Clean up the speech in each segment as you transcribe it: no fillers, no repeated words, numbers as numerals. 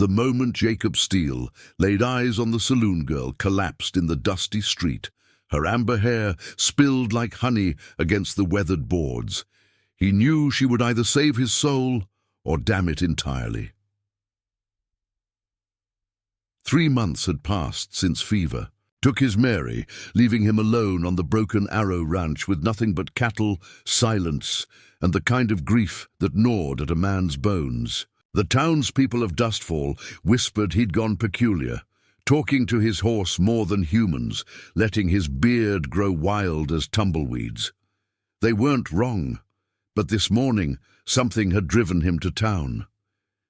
The moment Jacob Steele laid eyes on the saloon girl collapsed in the dusty street, her amber hair spilled like honey against the weathered boards. He knew she would either save his soul or damn it entirely. 3 months had passed since fever took his Mary, leaving him alone on the Broken Arrow Ranch with nothing but cattle, silence, and the kind of grief that gnawed at a man's bones. The townspeople of Dustfall whispered he'd gone peculiar, talking to his horse more than humans, letting his beard grow wild as tumbleweeds. They weren't wrong, but this morning something had driven him to town.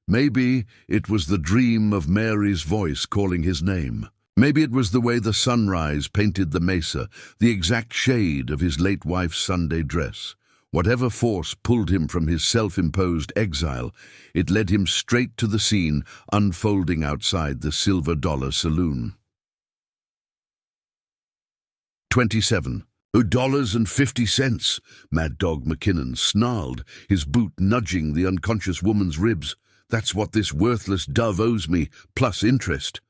Maybe it was the dream of Mary's voice calling his name. Maybe it was the way the sunrise painted the mesa, the exact shade of his late wife's Sunday dress. Whatever force pulled him from his self-imposed exile, it led him straight to the scene unfolding outside the Silver Dollar Saloon. 27. $2.50, Mad Dog McKinnon snarled, his boot nudging the unconscious woman's ribs. That's what this worthless dove owes me, plus interest.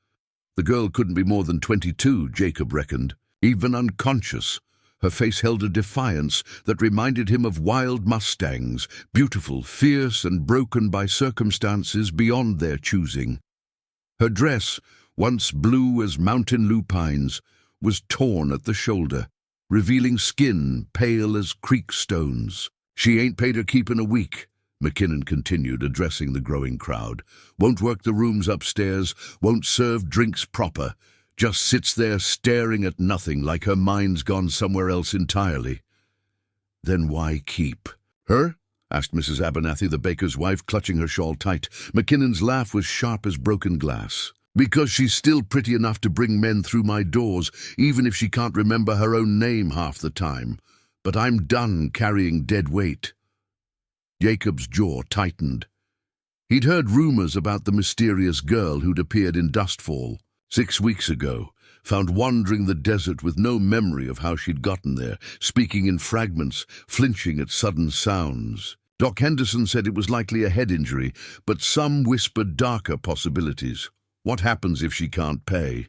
The girl couldn't be more than 22, Jacob reckoned. Even unconscious, her face held a defiance that reminded him of wild mustangs, beautiful, fierce, and broken by circumstances beyond their choosing. Her dress, once blue as mountain lupines, was torn at the shoulder, revealing skin pale as creek stones. She ain't paid her keep in a week, McKinnon continued, addressing the growing crowd. Won't work the rooms upstairs, won't serve drinks proper, just sits there staring at nothing like her mind's gone somewhere else entirely. Then why keep her? Asked Mrs. Abernathy, the baker's wife, clutching her shawl tight. McKinnon's laugh was sharp as broken glass. Because she's still pretty enough to bring men through my doors, even if she can't remember her own name half the time. But I'm done carrying dead weight. Jacob's jaw tightened. He'd heard rumors about the mysterious girl who'd appeared in Dustfall 6 weeks ago, found wandering the desert with no memory of how she'd gotten there, speaking in fragments, flinching at sudden sounds. Doc Henderson said it was likely a head injury, but some whispered darker possibilities. What happens if she can't pay?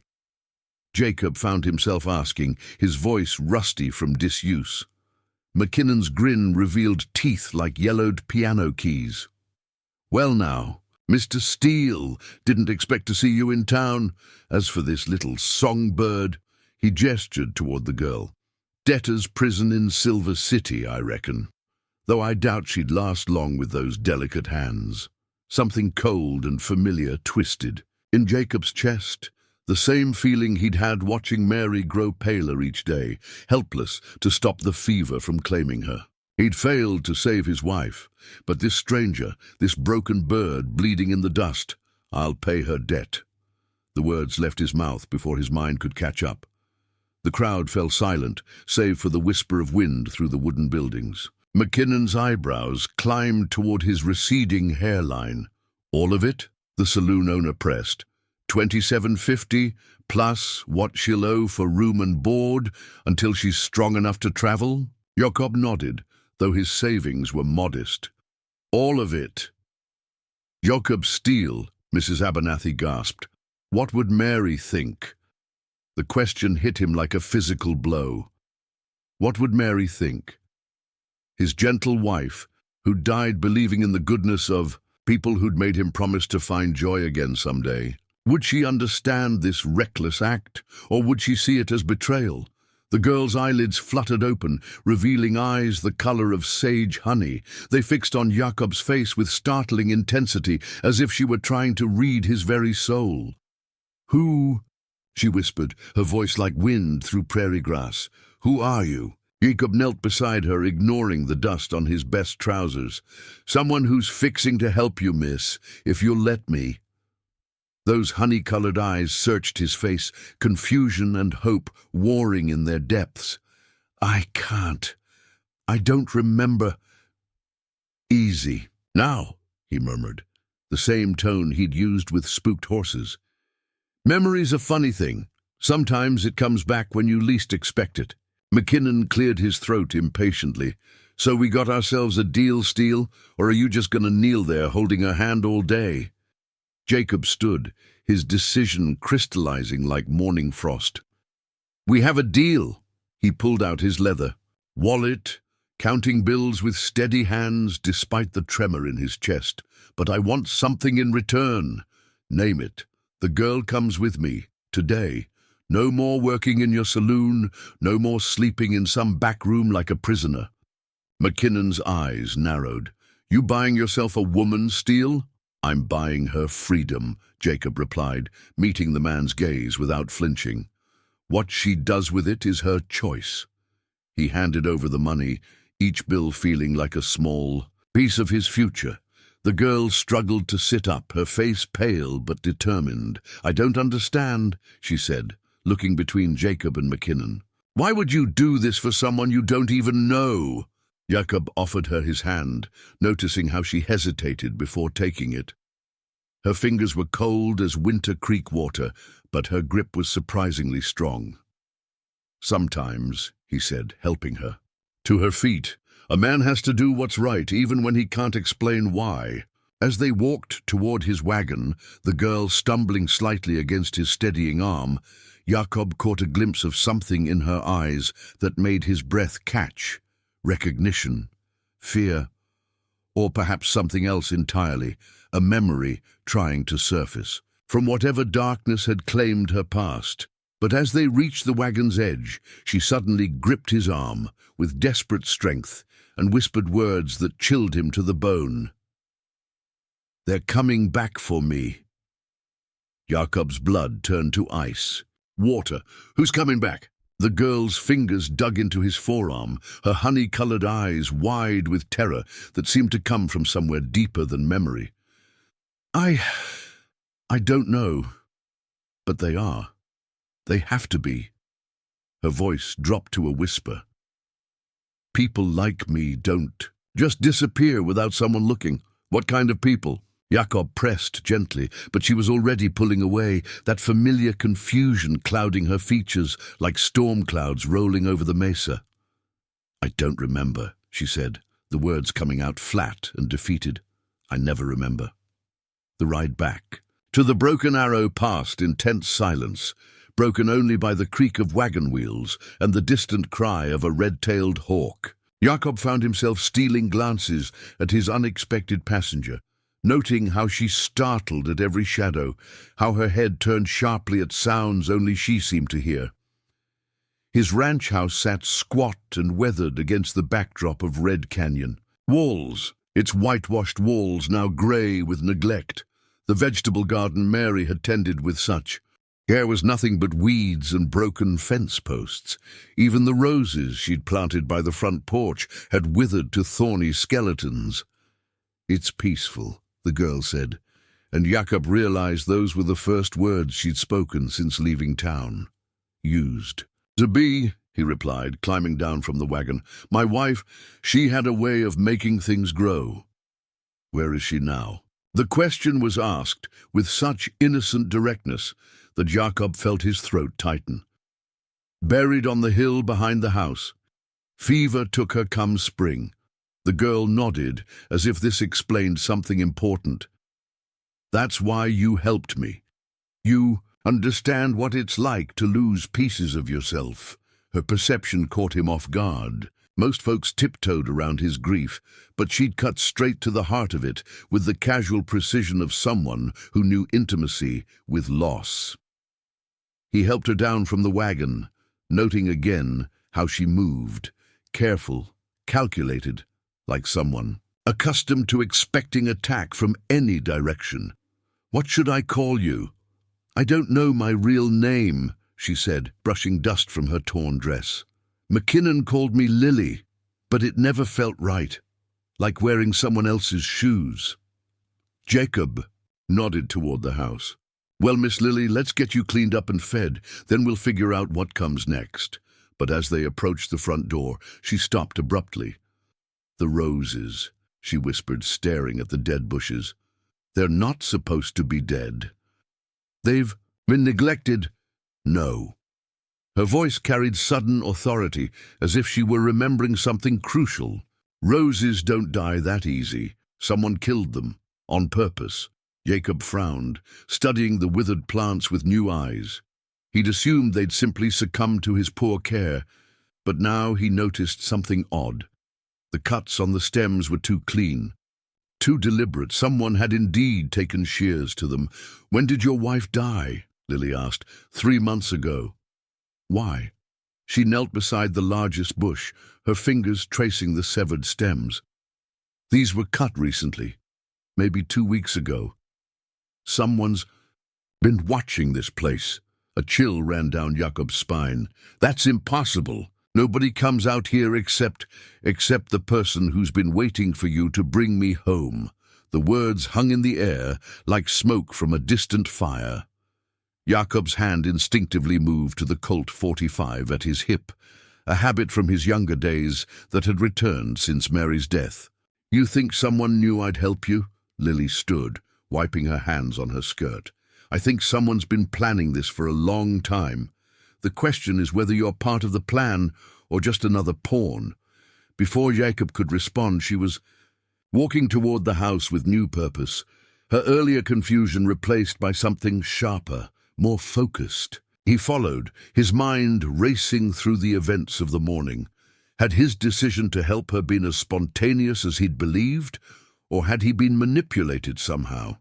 Jacob found himself asking, his voice rusty from disuse. McKinnon's grin revealed teeth like yellowed piano keys. Well now, Mr. Steele didn't expect to see you in town. As for this little songbird, he gestured toward the girl. Debtor's prison in Silver City, I reckon. Though I doubt she'd last long with those delicate hands. Something cold and familiar twisted. In Jacob's chest, the same feeling he'd had watching Mary grow paler each day, helpless to stop the fever from claiming her. He'd failed to save his wife, but this stranger, this broken bird bleeding in the dust, I'll pay her debt. The words left his mouth before his mind could catch up. The crowd fell silent, save for the whisper of wind through the wooden buildings. McKinnon's eyebrows climbed toward his receding hairline. All of it? The saloon owner pressed. $27.50 plus what she'll owe for room and board until she's strong enough to travel? Jacob nodded, though his savings were modest. All of it. Jacob Steele, Mrs. Abernathy gasped. What would Mary think? The question hit him like a physical blow. What would Mary think? His gentle wife, who died believing in the goodness of people who'd made him promise to find joy again someday. Would she understand this reckless act, or would she see it as betrayal? The girl's eyelids fluttered open, revealing eyes the color of sage honey. They fixed on Jacob's face with startling intensity, as if she were trying to read his very soul. Who? She whispered, her voice like wind through prairie grass. Who are you? Jacob knelt beside her, ignoring the dust on his best trousers. Someone who's fixing to help you, miss, if you'll let me. Those honey-colored eyes searched his face, confusion and hope warring in their depths. I can't. I don't remember. Easy. Now, he murmured, the same tone he'd used with spooked horses. Memory's a funny thing. Sometimes it comes back when you least expect it. McKinnon cleared his throat impatiently. So we got ourselves a deal, Steele, or are you just going to kneel there holding her hand all day? Jacob stood, his decision crystallizing like morning frost. "We have a deal." He pulled out his leather wallet, counting bills with steady hands despite the tremor in his chest. "But I want something in return." "Name it. The girl comes with me, today. No more working in your saloon, no more sleeping in some back room like a prisoner." McKinnon's eyes narrowed. "You buying yourself a woman, Steele?" "I'm buying her freedom," Jacob replied, meeting the man's gaze without flinching. "What she does with it is her choice." He handed over the money, each bill feeling like a small piece of his future. The girl struggled to sit up, her face pale but determined. "I don't understand," she said, looking between Jacob and McKinnon. "Why would you do this for someone you don't even know?" Jacob offered her his hand, noticing how she hesitated before taking it. Her fingers were cold as winter creek water, but her grip was surprisingly strong. "Sometimes," he said, helping her. To her feet, "A man has to do what's right, even when he can't explain why." As they walked toward his wagon, the girl stumbling slightly against his steadying arm, Jacob caught a glimpse of something in her eyes that made his breath catch. Recognition, fear, or perhaps something else entirely, a memory trying to surface from whatever darkness had claimed her past. But as they reached the wagon's edge, she suddenly gripped his arm with desperate strength and whispered words that chilled him to the bone. "They're coming back for me." Jacob's blood turned to ice. "Water. Who's coming back?" The girl's fingers dug into his forearm, her honey-colored eyes wide with terror that seemed to come from somewhere deeper than memory. I don't know, but they are. They have to be." Her voice dropped to a whisper. "People like me don't just disappear without someone looking." "What kind of people?" Jacob pressed gently, but she was already pulling away, that familiar confusion clouding her features like storm clouds rolling over the mesa. "I don't remember," she said, the words coming out flat and defeated. "I never remember." The ride back to the Broken Arrow passed in tense silence, broken only by the creak of wagon wheels and the distant cry of a red-tailed hawk. Jacob found himself stealing glances at his unexpected passenger, noting how she startled at every shadow, how her head turned sharply at sounds only she seemed to hear. His ranch house sat squat and weathered against the backdrop of Red Canyon. Walls, its whitewashed walls now gray with neglect, the vegetable garden Mary had tended with such. There was nothing but weeds and broken fence posts. Even the roses she'd planted by the front porch had withered to thorny skeletons. "It's peaceful," the girl said, and Jacob realized those were the first words she'd spoken since leaving town. "Used to be," he replied, climbing down from the wagon. "My wife, she had a way of making things grow." "Where is she now?" The question was asked with such innocent directness that Jacob felt his throat tighten. "Buried on the hill behind the house. Fever took her come spring." The girl nodded, as if this explained something important. "That's why you helped me. You understand what it's like to lose pieces of yourself." Her perception caught him off guard. Most folks tiptoed around his grief, but she'd cut straight to the heart of it with the casual precision of someone who knew intimacy with loss. He helped her down from the wagon, noting again how she moved, careful, calculated, like someone accustomed to expecting attack from any direction. "What should I call you?" "I don't know my real name," she said, brushing dust from her torn dress. "McKinnon called me Lily, but it never felt right, like wearing someone else's shoes." Jacob nodded toward the house. "Well, Miss Lily, let's get you cleaned up and fed, then we'll figure out what comes next." But as they approached the front door, she stopped abruptly. "The roses," she whispered, staring at the dead bushes. "They're not supposed to be dead. They've been neglected." "No." Her voice carried sudden authority, as if she were remembering something crucial. "Roses don't die that easy. Someone killed them, on purpose." Jacob frowned, studying the withered plants with new eyes. He'd assumed they'd simply succumbed to his poor care, but now he noticed something odd. The cuts on the stems were too clean, too deliberate. Someone had indeed taken shears to them. "When did your wife die?" Lily asked. 3 months ago." "Why?" She knelt beside the largest bush, her fingers tracing the severed stems. "These were cut recently, maybe 2 weeks ago. Someone's been watching this place." A chill ran down Jacob's spine. "That's impossible. Nobody comes out here except the person who's been waiting for you to bring me home." The words hung in the air like smoke from a distant fire. Jacob's hand instinctively moved to the Colt 45 at his hip, a habit from his younger days that had returned since Mary's death. "You think someone knew I'd help you?" Lily stood, wiping her hands on her skirt. "I think someone's been planning this for a long time. The question is whether you're part of the plan or just another pawn." Before Jacob could respond, she was walking toward the house with new purpose, her earlier confusion replaced by something sharper, more focused. He followed, his mind racing through the events of the morning. Had his decision to help her been as spontaneous as he'd believed, or had he been manipulated somehow?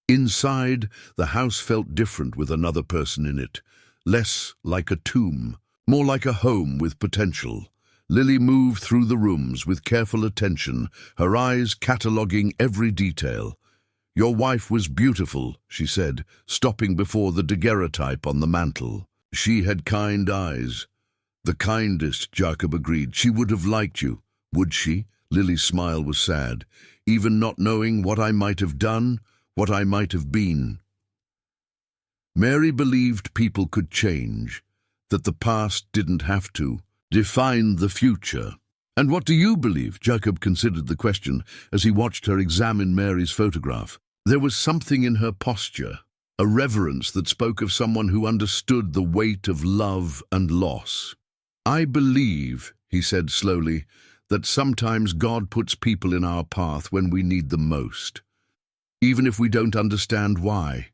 Inside, the house felt different with another person in it. Less like a tomb, more like a home with potential. Lily moved through the rooms with careful attention, her eyes cataloguing every detail. "Your wife was beautiful," she said, stopping before the daguerreotype on the mantel. "She had kind eyes." "The kindest," Jacob agreed. "She would have liked you." "Would she?" Lily's smile was sad. "Even not knowing what I might have done, what I might have been." Mary believed people could change, that the past didn't have to define the future. "And what do you believe?" Jacob considered the question as he watched her examine Mary's photograph. There was something in her posture, a reverence that spoke of someone who understood the weight of love and loss. "I believe," he said slowly, "that sometimes God puts people in our path when we need them most, even if we don't understand why."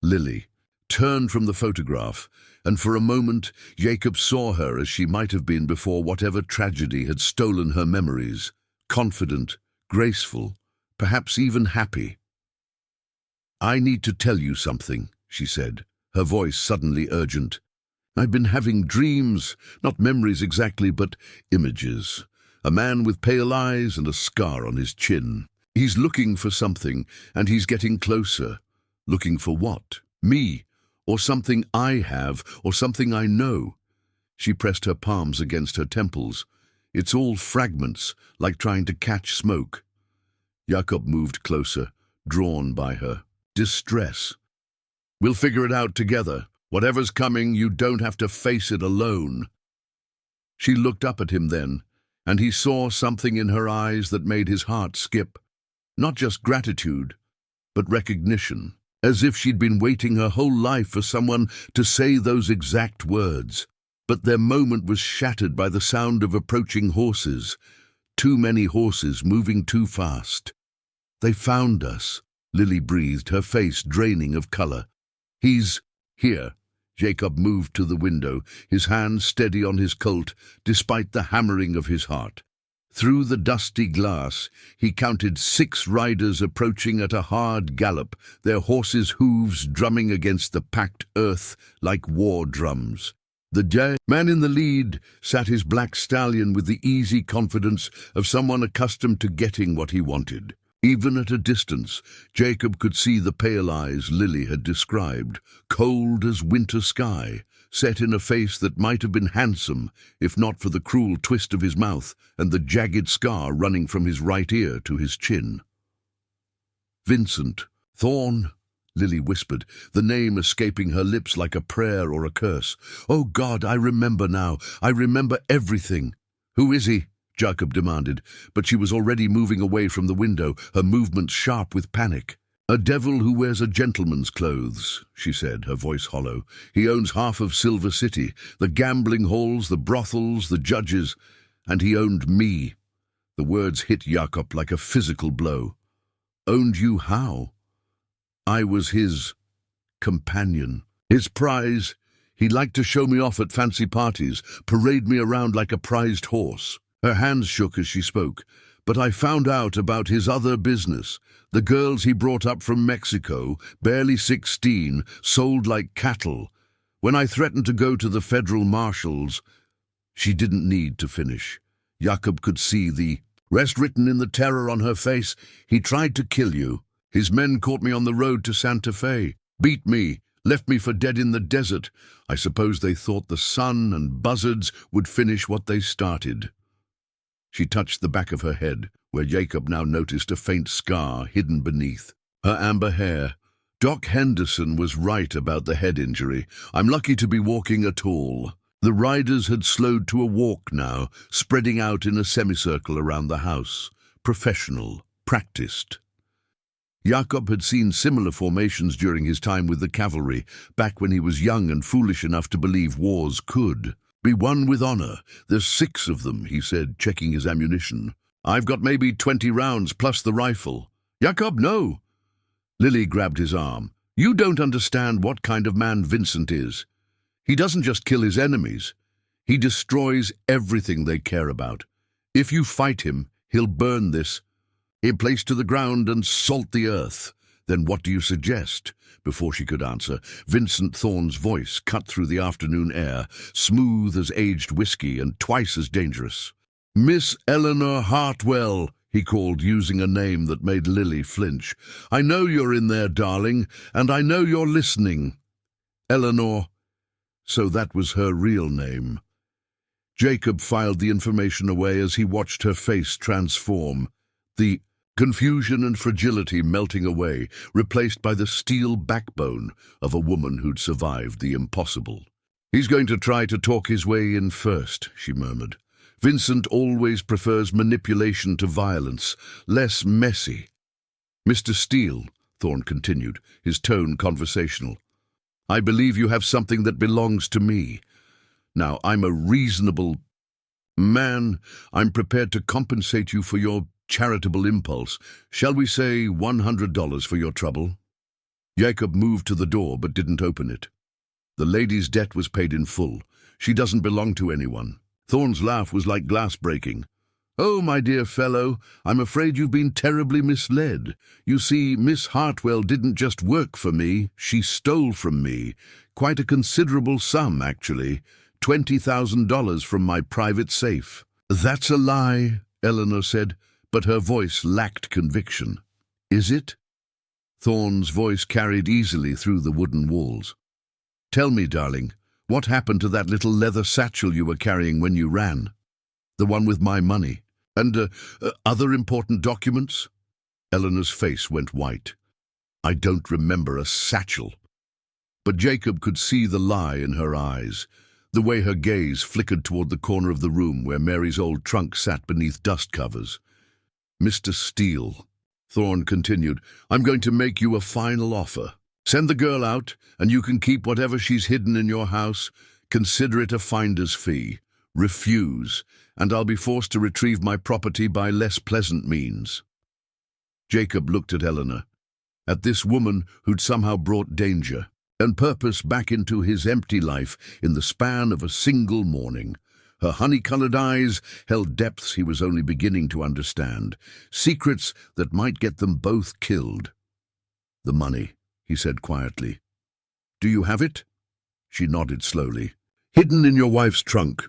Lily turned from the photograph, and for a moment Jacob saw her as she might have been before whatever tragedy had stolen her memories, confident, graceful, perhaps even happy. "I need to tell you something," she said, her voice suddenly urgent. "I've been having dreams, not memories exactly, but images. A man with pale eyes and a scar on his chin. He's looking for something, and he's getting closer. Looking for what? Me, or something I have, or something I know." She pressed her palms against her temples. "It's all fragments, like trying to catch smoke." Jacob moved closer, drawn by her. "Distress. We'll figure it out together. Whatever's coming, you don't have to face it alone." She looked up at him then, and he saw something in her eyes that made his heart skip. Not just gratitude, but recognition. As if she'd been waiting her whole life for someone to say those exact words. But their moment was shattered by the sound of approaching horses. Too many horses moving too fast. "They found us," Lily breathed, her face draining of color. "He's here." Jacob moved to the window, his hand steady on his Colt, despite the hammering of his heart. Through the dusty glass, he counted 6 riders approaching at a hard gallop, their horses' hooves drumming against the packed earth like war drums. The man in the lead sat his black stallion with the easy confidence of someone accustomed to getting what he wanted. Even at a distance, Jacob could see the pale eyes Lily had described, cold as winter sky, set in a face that might have been handsome, if not for the cruel twist of his mouth and the jagged scar running from his right ear to his chin. "Vincent Thorne," Lily whispered, the name escaping her lips like a prayer or a curse. "Oh God, I remember now. I remember everything." "Who is he?" Jacob demanded, but she was already moving away from the window, her movements sharp with panic. "A devil who wears a gentleman's clothes," she said, her voice hollow. "He owns half of Silver City, the gambling halls, the brothels, the judges, and he owned me." The words hit Jacob like a physical blow. "Owned you how?" I was his companion, his prize. He liked to show me off at fancy parties, parade me around like a prized horse. Her hands shook as she spoke, but I found out about his other business. The girls he brought up from Mexico, barely 16, sold like cattle. When I threatened to go to the federal marshals, she didn't need to finish. Jakob could see the rest written in the terror on her face. He tried to kill you. His men caught me on the road to Santa Fe, beat me, left me for dead in the desert. I suppose they thought the sun and buzzards would finish what they started. She touched the back of her head, where Jacob now noticed a faint scar hidden beneath. Her amber hair. Doc Henderson was right about the head injury. I'm lucky to be walking at all. The riders had slowed to a walk now, spreading out in a semicircle around the house. Professional, practiced. Jakob had seen similar formations during his time with the cavalry, back when he was young and foolish enough to believe wars could be won with honor. There's 6 of them, he said, checking his ammunition. I've got maybe 20 rounds plus the rifle. Jakob, no. Lily grabbed his arm. You don't understand what kind of man Vincent is. He doesn't just kill his enemies. He destroys everything they care about. If you fight him, he'll burn this place to the ground and salt the earth. Then what do you suggest? Before she could answer, Vincent Thorne's voice cut through the afternoon air, smooth as aged whiskey and twice as dangerous. Miss Eleanor Hartwell, he called, using a name that made Lily flinch. I know you're in there, darling, and I know you're listening. Eleanor. So that was her real name. Jacob filed the information away as he watched her face transform. The confusion and fragility melting away, replaced by the steel backbone of a woman who'd survived the impossible. He's going to try to talk his way in first, she murmured. Vincent always prefers manipulation to violence, less messy. Mr. Steele, Thorne continued, his tone conversational. I believe you have something that belongs to me. Now, I'm a reasonable man. I'm prepared to compensate you for your charitable impulse. Shall we say $100 for your trouble? Jacob moved to the door but didn't open it. The lady's debt was paid in full. She doesn't belong to anyone. Thorne's laugh was like glass breaking. Oh, my dear fellow, I'm afraid you've been terribly misled. You see, Miss Hartwell didn't just work for me, she stole from me. Quite a considerable sum, actually. $20,000 from my private safe. That's a lie, Eleanor said, but her voice lacked conviction. Is it? Thorne's voice carried easily through the wooden walls. Tell me, darling, what happened to that little leather satchel you were carrying when you ran? The one with my money. And other important documents? Eleanor's face went white. I don't remember a satchel. But Jacob could see the lie in her eyes, the way her gaze flickered toward the corner of the room where Mary's old trunk sat beneath dust covers. Mr. Steele, Thorne continued, I'm going to make you a final offer. Send the girl out, and you can keep whatever she's hidden in your house. Consider it a finder's fee. Refuse, and I'll be forced to retrieve my property by less pleasant means. Jacob looked at Eleanor, at this woman who'd somehow brought danger and purpose back into his empty life in the span of a single morning. Her honey-colored eyes held depths he was only beginning to understand, secrets that might get them both killed. The money, he said quietly. Do you have it? She nodded slowly. Hidden in your wife's trunk.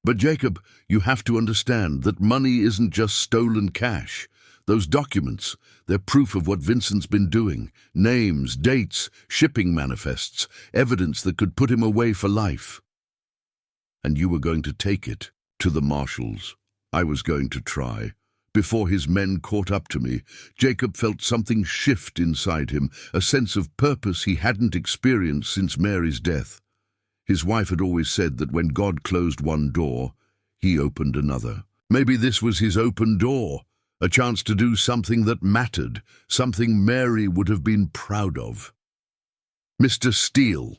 But Jacob, you have to understand that money isn't just stolen cash. Those documents, they're proof of what Vincent's been doing. Names, dates, shipping manifests, evidence that could put him away for life. And you were going to take it to the marshals. I was going to try. Before his men caught up to me, Jacob felt something shift inside him, a sense of purpose he hadn't experienced since Mary's death. His wife had always said that when God closed one door, he opened another. Maybe this was his open door, a chance to do something that mattered, something Mary would have been proud of. Mr. Steele.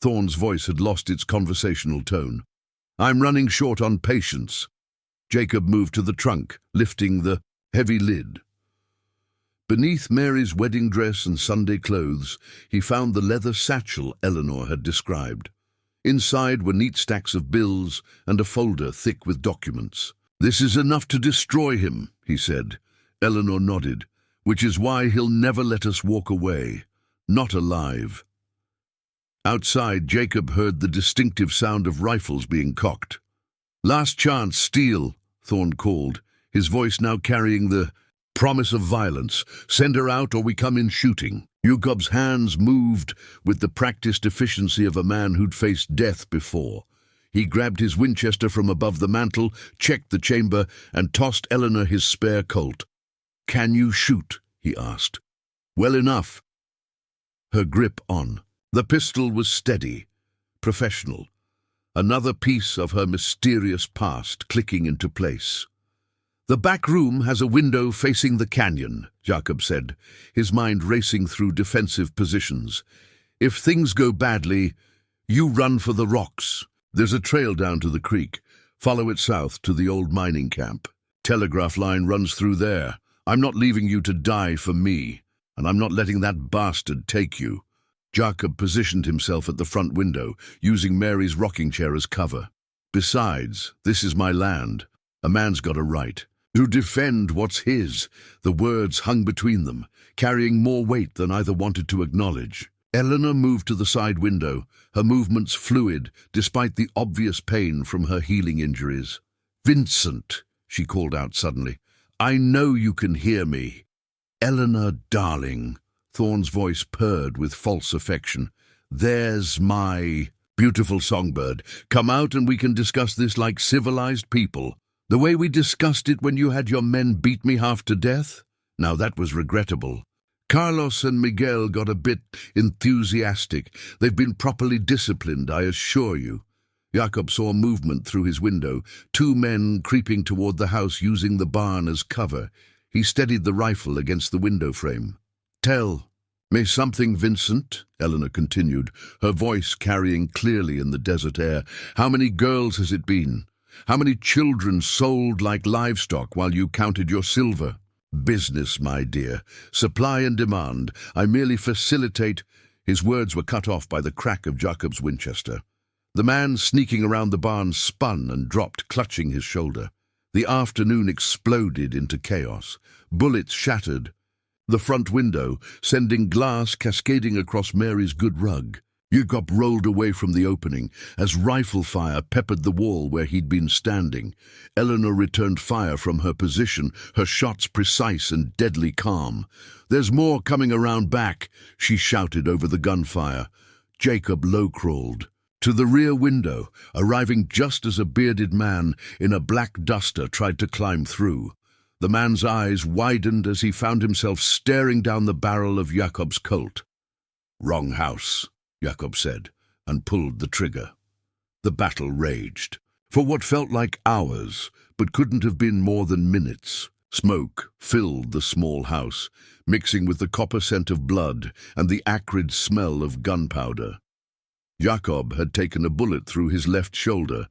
Thorne's voice had lost its conversational tone. I'm running short on patience. Jacob moved to the trunk, lifting the heavy lid. Beneath Mary's wedding dress and Sunday clothes, he found the leather satchel Eleanor had described. Inside were neat stacks of bills and a folder thick with documents. "This is enough to destroy him," he said. Eleanor nodded. "Which is why he'll never let us walk away. Not alive." Outside, Jacob heard the distinctive sound of rifles being cocked. "Last chance, Steele," Thorne called, his voice now carrying the promise of violence. "Send her out or we come in shooting." Jacob's hands moved with the practiced efficiency of a man who'd faced death before. He grabbed his Winchester from above the mantel, checked the chamber, and tossed Eleanor his spare Colt. "Can you shoot?" he asked. "Well enough." Her grip on. The pistol was steady, professional. Another piece of her mysterious past clicking into place. "The back room has a window facing the canyon," Jacob said, his mind racing through defensive positions. "If things go badly, you run for the rocks. There's a trail down to the creek. Follow it south to the old mining camp. Telegraph line runs through there. I'm not leaving you to die for me, and I'm not letting that bastard take you." Jacob positioned himself at the front window, using Mary's rocking chair as cover. "Besides, this is my land. A man's got a right to defend what's his." The words hung between them, carrying more weight than either wanted to acknowledge. Eleanor moved to the side window, her movements fluid despite the obvious pain from her healing injuries. "Vincent," she called out suddenly, "I know you can hear me." "Eleanor, darling," Thorne's voice purred with false affection. "There's my beautiful songbird. Come out and we can discuss this like civilized people. The way we discussed it when you had your men beat me half to death? Now that was regrettable. Carlos and Miguel got a bit enthusiastic. They've been properly disciplined, I assure you." Jacob saw movement through his window, two men creeping toward the house using the barn as cover. He steadied the rifle against the window frame. "Tell me something, Vincent," Eleanor continued, her voice carrying clearly in the desert air. "How many girls has it been? How many children sold like livestock while you counted your silver?" "Business, my dear. Supply and demand. I merely facilitate—" His words were cut off by the crack of Jacob's Winchester. The man sneaking around the barn spun and dropped, clutching his shoulder. The afternoon exploded into chaos. Bullets shattered the front window, sending glass cascading across Mary's good rug. Jacob rolled away from the opening as rifle fire peppered the wall where he'd been standing. Eleanor returned fire from her position, her shots precise and deadly calm. "There's more coming around back," she shouted over the gunfire. Jacob low-crawled to the rear window, arriving just as a bearded man in a black duster tried to climb through. The man's eyes widened as he found himself staring down the barrel of Jacob's Colt. "Wrong house," Jacob said, and pulled the trigger. The battle raged, for what felt like hours, but couldn't have been more than minutes. Smoke filled the small house, mixing with the copper scent of blood and the acrid smell of gunpowder. Jacob had taken a bullet through his left shoulder,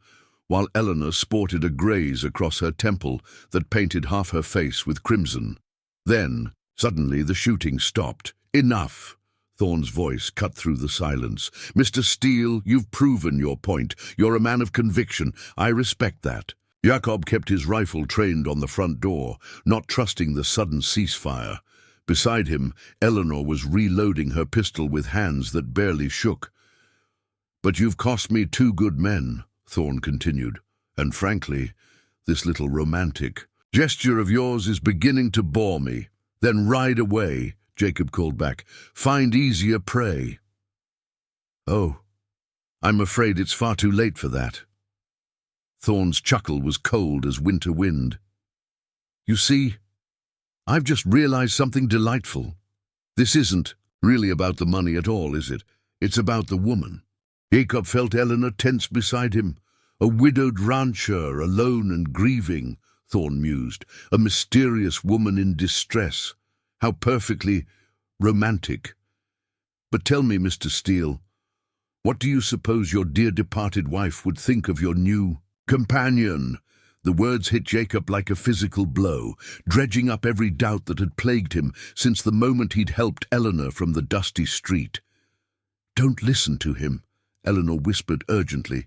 while Eleanor sported a graze across her temple that painted half her face with crimson. Then, suddenly, the shooting stopped. "Enough!" Thorne's voice cut through the silence. "Mr. Steele, you've proven your point. You're a man of conviction. I respect that." Jacob kept his rifle trained on the front door, not trusting the sudden ceasefire. Beside him, Eleanor was reloading her pistol with hands that barely shook. "But you've cost me 2 good men," Thorne continued, "and frankly, this little romantic gesture of yours is beginning to bore me." "Then ride away," Jacob called back. "Find easier prey." "Oh, I'm afraid it's far too late for that." Thorne's chuckle was cold as winter wind. "You see, I've just realized something delightful. This isn't really about the money at all, is it? It's about the woman." Jacob felt Eleanor tense beside him. "A widowed rancher, alone and grieving," Thorne mused. "A mysterious woman in distress. How perfectly romantic. But tell me, Mr. Steele, what do you suppose your dear departed wife would think of your new companion?" The words hit Jacob like a physical blow, dredging up every doubt that had plagued him since the moment he'd helped Eleanor from the dusty street. "Don't listen to him," Eleanor whispered urgently.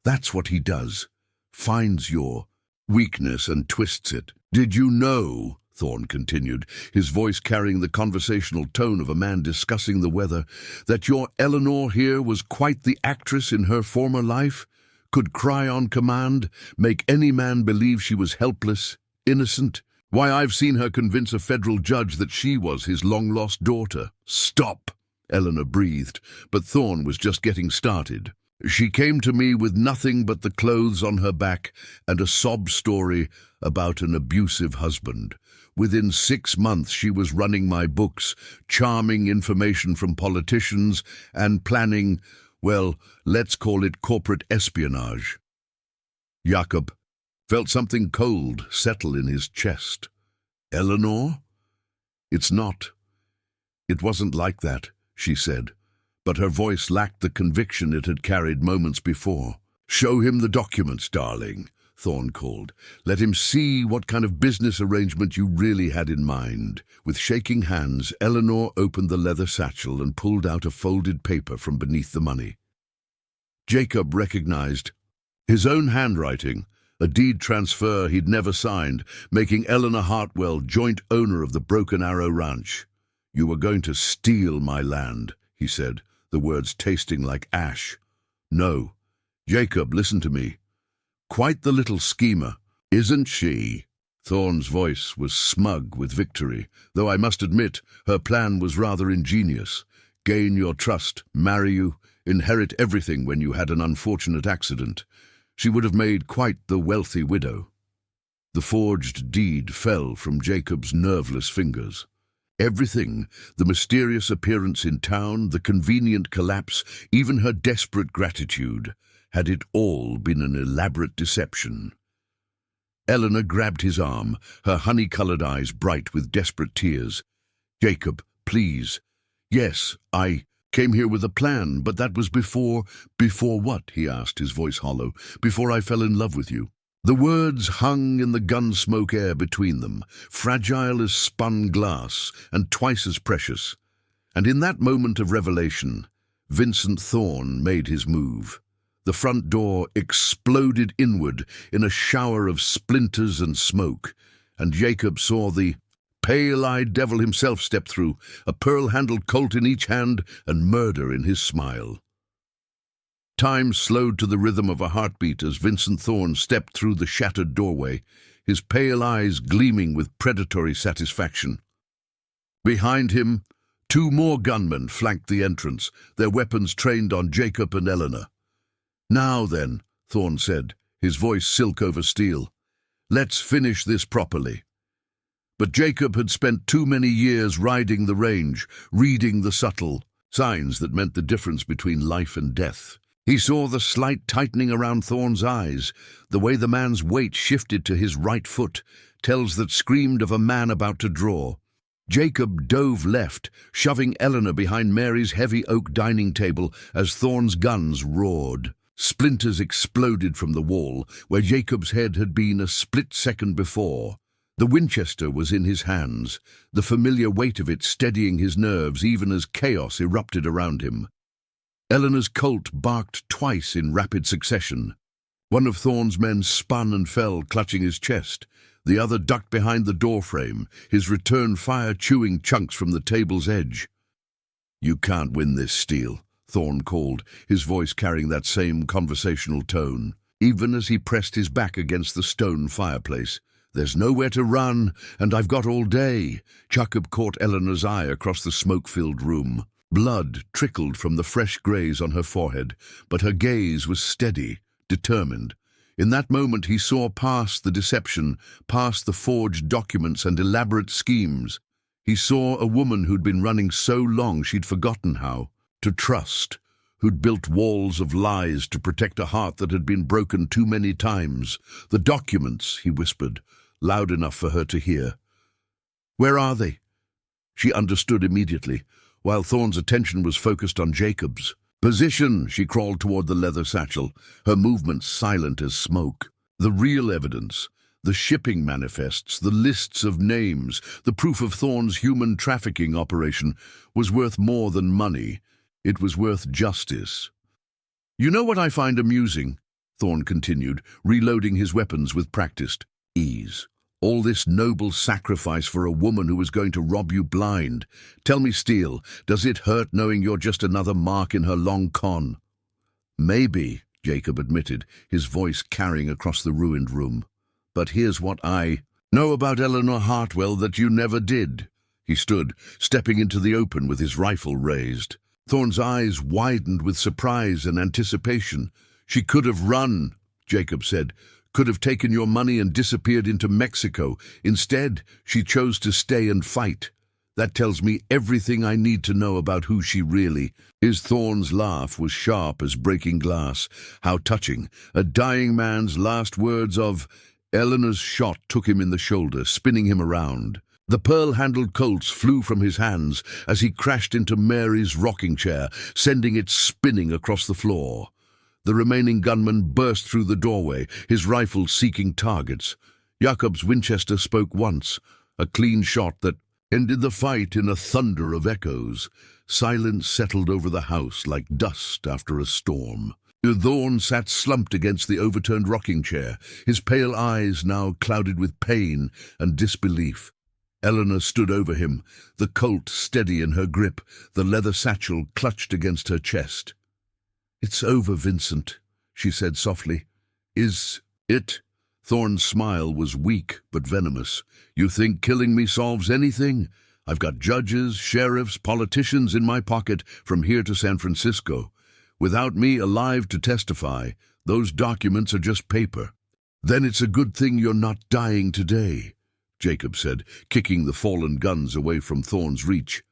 "That's what he does. Finds your weakness and twists it." "Did you know," Thorne continued, his voice carrying the conversational tone of a man discussing the weather, "that your Eleanor here was quite the actress in her former life? Could cry on command, make any man believe she was helpless, innocent? Why, I've seen her convince a federal judge that she was his long-lost daughter." "Stop," Eleanor breathed, but Thorne was just getting started. "She came to me with nothing but the clothes on her back and a sob story about an abusive husband. Within 6 months she was running my books, charming information from politicians, and planning, well, let's call it corporate espionage." Jacob felt something cold settle in his chest. "Eleanor? It's not. It wasn't like that," she said, but her voice lacked the conviction it had carried moments before. "Show him the documents, darling," Thorne called. "Let him see what kind of business arrangement you really had in mind." With shaking hands, Eleanor opened the leather satchel and pulled out a folded paper from beneath the money. Jacob recognized his own handwriting, a deed transfer he'd never signed, making Eleanor Hartwell joint owner of the Broken Arrow Ranch. "You were going to steal my land," he said, the words tasting like ash. "No. Jacob, listen to me. Quite the little schemer, isn't she?" Thorne's voice was smug with victory, though I must admit her plan was rather ingenious. Gain your trust, marry you, inherit everything when you had an unfortunate accident. She would have made quite the wealthy widow. The forged deed fell from Jacob's nerveless fingers. Everything, the mysterious appearance in town, the convenient collapse, even her desperate gratitude, had it all been an elaborate deception? Eleanor grabbed his arm, her honey-colored eyes bright with desperate tears. "Jacob, please. Yes, I came here with a plan, but that was before—" "Before what?" he asked, his voice hollow. "Before I fell in love with you." The words hung in the gun-smoke air between them, fragile as spun glass and twice as precious. And in that moment of revelation, Vincent Thorne made his move. The front door exploded inward in a shower of splinters and smoke, and Jacob saw the pale-eyed devil himself step through, a pearl-handled Colt in each hand and murder in his smile. Time slowed to the rhythm of a heartbeat as Vincent Thorne stepped through the shattered doorway, his pale eyes gleaming with predatory satisfaction. Behind him, 2 more gunmen flanked the entrance, their weapons trained on Jacob and Eleanor. "Now then," Thorne said, his voice silk over steel, "let's finish this properly." But Jacob had spent too many years riding the range, reading the subtle signs that meant the difference between life and death. He saw the slight tightening around Thorne's eyes, the way the man's weight shifted to his right foot, tells that screamed of a man about to draw. Jacob dove left, shoving Eleanor behind Mary's heavy oak dining table as Thorne's guns roared. Splinters exploded from the wall, where Jacob's head had been a split second before. The Winchester was in his hands, the familiar weight of it steadying his nerves even as chaos erupted around him. Eleanor's Colt barked twice in rapid succession. One of Thorne's men spun and fell, clutching his chest. The other ducked behind the doorframe, his return fire chewing chunks from the table's edge. "You can't win this, Steele," Thorne called, his voice carrying that same conversational tone, even as he pressed his back against the stone fireplace. "There's nowhere to run, and I've got all day." Jacob caught Eleanor's eye across the smoke-filled room. Blood trickled from the fresh graze on her forehead, but her gaze was steady, determined. In that moment he saw past the deception, past the forged documents and elaborate schemes. He saw a woman who'd been running so long she'd forgotten how to trust, who'd built walls of lies to protect a heart that had been broken too many times. "The documents," he whispered, loud enough for her to hear. "Where are they?" She understood immediately, while Thorne's attention was focused on Jacob's. "Position!" She crawled toward the leather satchel, her movements silent as smoke. The real evidence, the shipping manifests, the lists of names, the proof of Thorne's human trafficking operation was worth more than money. It was worth justice. "You know what I find amusing?" Thorne continued, reloading his weapons with practiced ease. "All this noble sacrifice for a woman who was going to rob you blind. Tell me, Steele, does it hurt knowing you're just another mark in her long con?" "Maybe," Jacob admitted, his voice carrying across the ruined room. "But here's what I know about Eleanor Hartwell that you never did." He stood, stepping into the open with his rifle raised. Thorne's eyes widened with surprise and anticipation. "She could have run," Jacob said, "could have taken your money and disappeared into Mexico. Instead, she chose to stay and fight. That tells me everything I need to know about who she really is." Thorne's laugh was sharp as breaking glass. How touching. A dying man's last words of Eleanor's shot took him in the shoulder, spinning him around. The pearl-handled Colts flew from his hands as he crashed into Mary's rocking chair, sending it spinning across the floor. The remaining gunman burst through the doorway, his rifle seeking targets. Jacob's Winchester spoke once, a clean shot that ended the fight in a thunder of echoes. Silence settled over the house like dust after a storm. Thorne sat slumped against the overturned rocking chair, his pale eyes now clouded with pain and disbelief. Eleanor stood over him, the Colt steady in her grip, the leather satchel clutched against her chest. "It's over, Vincent," she said softly. "Is it?" Thorne's smile was weak but venomous. "You think killing me solves anything? I've got judges, sheriffs, politicians in my pocket from here to San Francisco. Without me alive to testify, those documents are just paper." "Then it's a good thing you're not dying today," Jacob said, kicking the fallen guns away from Thorne's reach.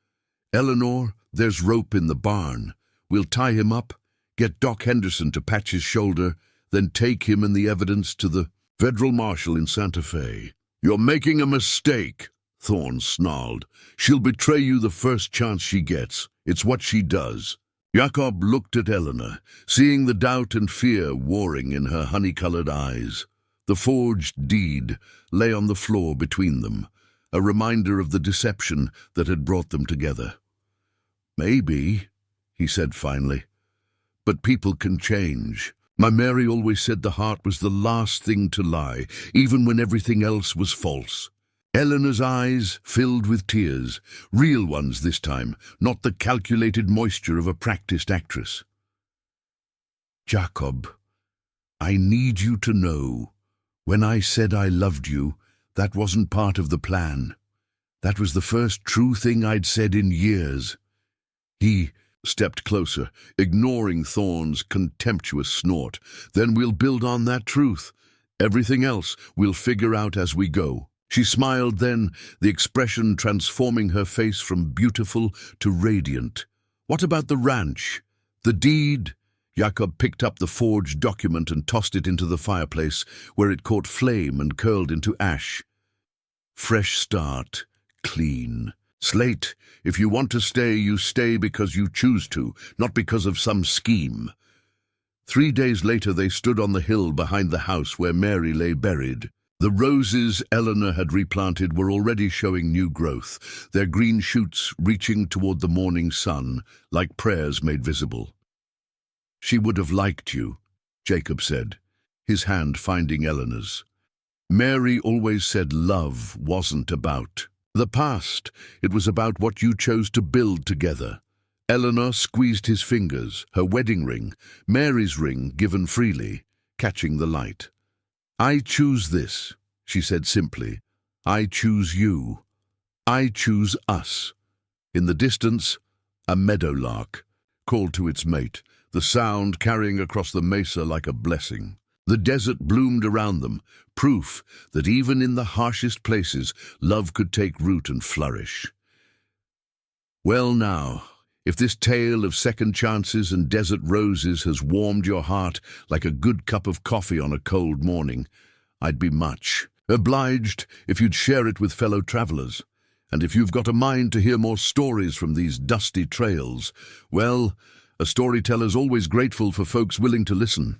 "Eleanor, there's rope in the barn. We'll tie him up, get Doc Henderson to patch his shoulder, then take him and the evidence to the federal marshal in Santa Fe." "You're making a mistake," Thorne snarled. "She'll betray you the first chance she gets. It's what she does." Jacob looked at Eleanor, seeing the doubt and fear warring in her honey-colored eyes. The forged deed lay on the floor between them, a reminder of the deception that had brought them together. "Maybe," he said finally, "but people can change. My Mary always said the heart was the last thing to lie, even when everything else was false." Eleanor's eyes filled with tears, real ones this time, not the calculated moisture of a practiced actress. "Jacob, I need you to know, when I said I loved you, that wasn't part of the plan. That was the first true thing I'd said in years." He stepped closer, ignoring Thorne's contemptuous snort. "Then we'll build on that truth. Everything else we'll figure out as we go." She smiled then, the expression transforming her face from beautiful to radiant. "What about the ranch? The deed?" Jacob picked up the forged document and tossed it into the fireplace, where it caught flame and curled into ash. "Fresh start. Clean. Slate, if you want to stay, you stay because you choose to, not because of some scheme." 3 days later they stood on the hill behind the house where Mary lay buried. The roses Eleanor had replanted were already showing new growth, their green shoots reaching toward the morning sun, like prayers made visible. "She would have liked you," Jacob said, his hand finding Eleanor's. "Mary always said love wasn't about the past. It was about what you chose to build together." Eleanor squeezed his fingers, her wedding ring, Mary's ring given freely, catching the light. "I choose this," she said simply. "I choose you. I choose us." In the distance, a meadowlark called to its mate, the sound carrying across the mesa like a blessing. The desert bloomed around them, proof that even in the harshest places, love could take root and flourish. Well now, if this tale of second chances and desert roses has warmed your heart like a good cup of coffee on a cold morning, I'd be much obliged if you'd share it with fellow travelers. And if you've got a mind to hear more stories from these dusty trails, well, a storyteller's always grateful for folks willing to listen.